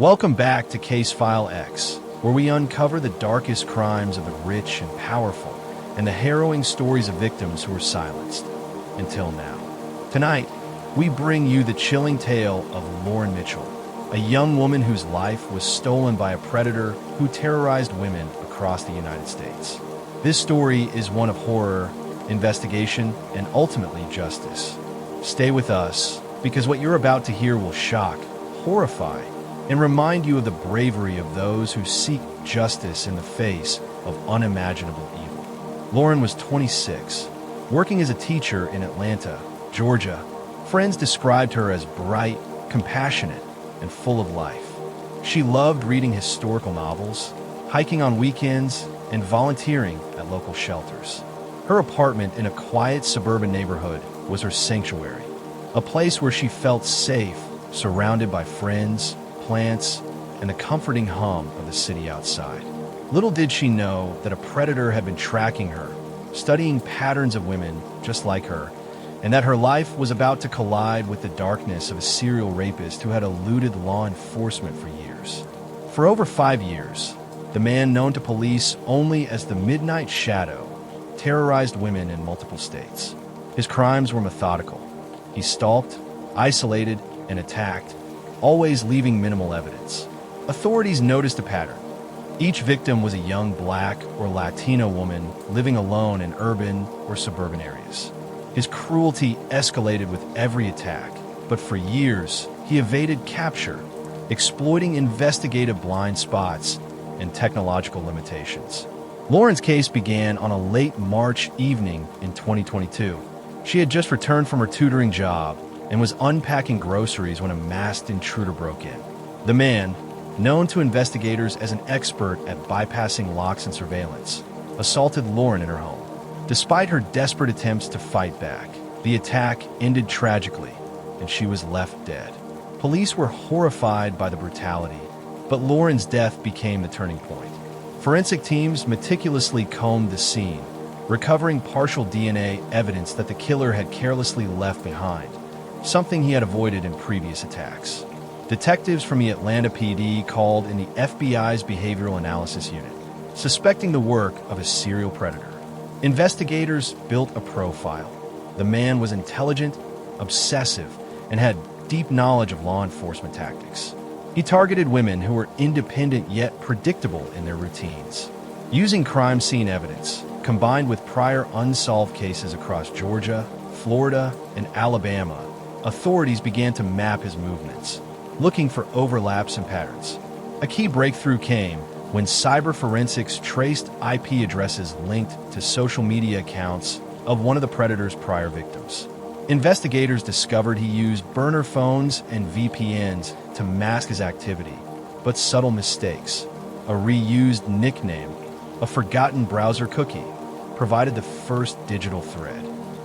Welcome back to Casefile X, where we uncover the darkest crimes of the rich and powerful, and the harrowing stories of victims who were silenced until now. Tonight, we bring you the chilling tale of Lauren Mitchell, a young woman whose life was stolen by a predator who terrorized women across the United States. This story is one of horror, investigation, and ultimately justice. Stay with us, because what you're about to hear will shock, horrify, and remind you of the bravery of those who seek justice in the face of unimaginable evil. Lauren was 26, working as a teacher in Atlanta, Georgia. Friends described her as bright, compassionate, and full of life. She loved reading historical novels, hiking on weekends, and volunteering at local shelters. Her apartment in a quiet suburban neighborhood was her sanctuary, a place where she felt safe, surrounded by friends, plants, and the comforting hum of the city outside. Little did she know that a predator had been tracking her, studying patterns of women just like her, and that her life was about to collide with the darkness of a serial rapist who had eluded law enforcement for years. For over 5 years, the man known to police only as the Midnight Shadow terrorized women in multiple states. His crimes were methodical. He stalked, isolated, and attacked, always leaving minimal evidence. Authorities noticed a pattern. Each victim was a young Black or Latino woman living alone in urban or suburban areas. His cruelty escalated with every attack, but for years, he evaded capture, exploiting investigative blind spots and technological limitations. Lauren's case began on a late March evening in 2022. She had just returned from her tutoring job and was unpacking groceries when a masked intruder broke in. The man, known to investigators as an expert at bypassing locks and surveillance, assaulted Lauren in her home. Despite her desperate attempts to fight back, the attack ended tragically, and she was left dead. Police were horrified by the brutality, but Lauren's death became the turning point. Forensic teams meticulously combed the scene, recovering partial DNA evidence that the killer had carelessly left behind, something he had avoided in previous attacks. Detectives from the Atlanta PD called in the FBI's Behavioral Analysis Unit, suspecting the work of a serial predator. Investigators built a profile. The man was intelligent, obsessive, and had deep knowledge of law enforcement tactics. He targeted women who were independent yet predictable in their routines. Using crime scene evidence, combined with prior unsolved cases across Georgia, Florida, and Alabama, authorities began to map his movements, looking for overlaps and patterns. A key breakthrough came when cyber forensics traced IP addresses linked to social media accounts of one of the predator's prior victims. Investigators discovered he used burner phones and VPNs to mask his activity, but subtle mistakes, a reused nickname, a forgotten browser cookie, provided the first digital thread.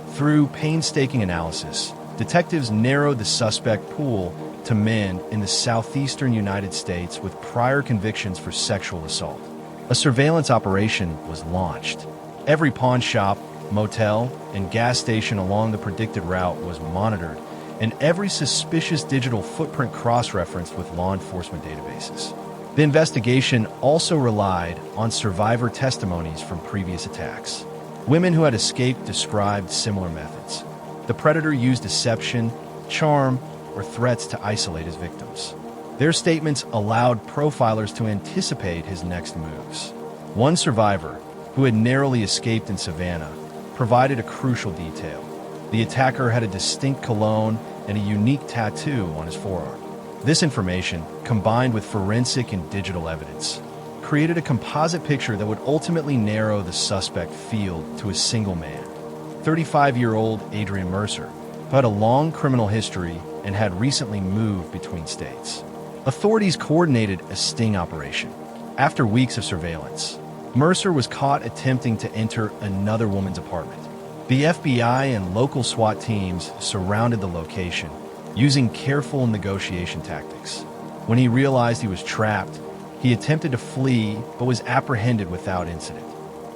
Through painstaking analysis, detectives narrowed the suspect pool to men in the southeastern United States with prior convictions for sexual assault. A surveillance operation was launched. Every pawn shop, motel, and gas station along the predicted route was monitored, and every suspicious digital footprint cross-referenced with law enforcement databases. The investigation also relied on survivor testimonies from previous attacks. Women who had escaped described similar methods. The predator used deception, charm, or threats to isolate his victims. Their statements allowed profilers to anticipate his next moves. One survivor, who had narrowly escaped in Savannah, provided a crucial detail. The attacker had a distinct cologne and a unique tattoo on his forearm. This information, combined with forensic and digital evidence, created a composite picture that would ultimately narrow the suspect field to a single man. 35-year-old Adrian Mercer, who had a long criminal history and had recently moved between states. Authorities coordinated a sting operation. After weeks of surveillance, Mercer was caught attempting to enter another woman's apartment. The FBI and local SWAT teams surrounded the location, using careful negotiation tactics. When he realized he was trapped, he attempted to flee but was apprehended without incident.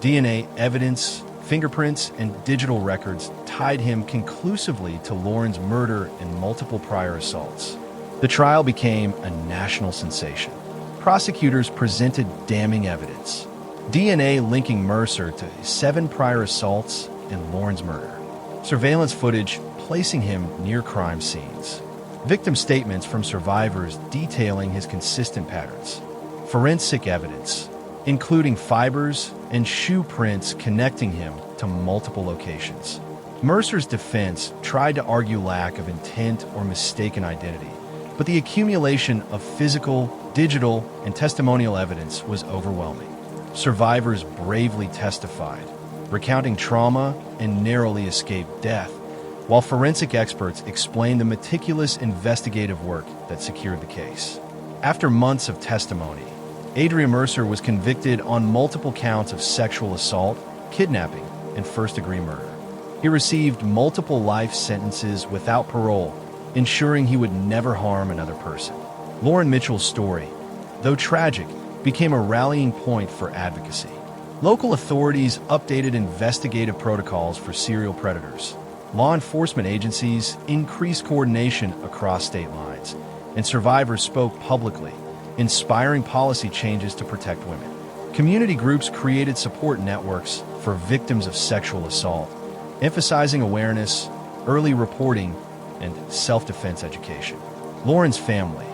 DNA evidence, fingerprints, and digital records tied him conclusively to Lauren's murder and multiple prior assaults. The trial became a national sensation. Prosecutors presented damning evidence. DNA linking Mercer to 7 prior assaults and Lauren's murder. Surveillance footage placing him near crime scenes. Victim statements from survivors detailing his consistent patterns. Forensic evidence, including fibers and shoe prints connecting him to multiple locations. Mercer's defense tried to argue lack of intent or mistaken identity, but the accumulation of physical, digital, and testimonial evidence was overwhelming. Survivors bravely testified, recounting trauma and narrowly escaped death, while forensic experts explained the meticulous investigative work that secured the case. After months of testimony, Adrian Mercer was convicted on multiple counts of sexual assault, kidnapping, and first-degree murder. He received multiple life sentences without parole, ensuring he would never harm another person. Lauren Mitchell's story, though tragic, became a rallying point for advocacy. Local authorities updated investigative protocols for serial predators. Law enforcement agencies increased coordination across state lines, and survivors spoke publicly, inspiring policy changes to protect women. Community groups created support networks for victims of sexual assault, emphasizing awareness, early reporting, and self-defense education. Lauren's family,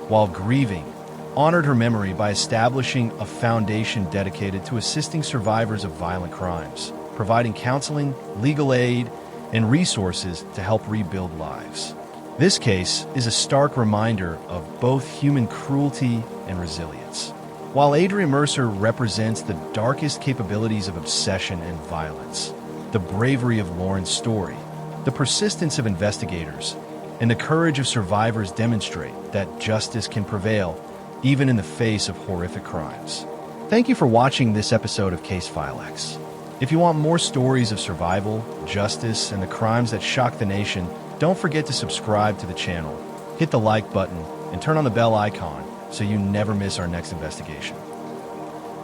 while grieving, honored her memory by establishing a foundation dedicated to assisting survivors of violent crimes, providing counseling, legal aid, and resources to help rebuild lives. This case is a stark reminder of both human cruelty and resilience. While Adrian Mercer represents the darkest capabilities of obsession and violence, the bravery of Lauren's story, the persistence of investigators, and the courage of survivors demonstrate that justice can prevail even in the face of horrific crimes. Thank you for watching this episode of Casefile X. If you want more stories of survival, justice, and the crimes that shock the nation, don't forget to subscribe to the channel, hit the like button, and turn on the bell icon so you never miss our next investigation.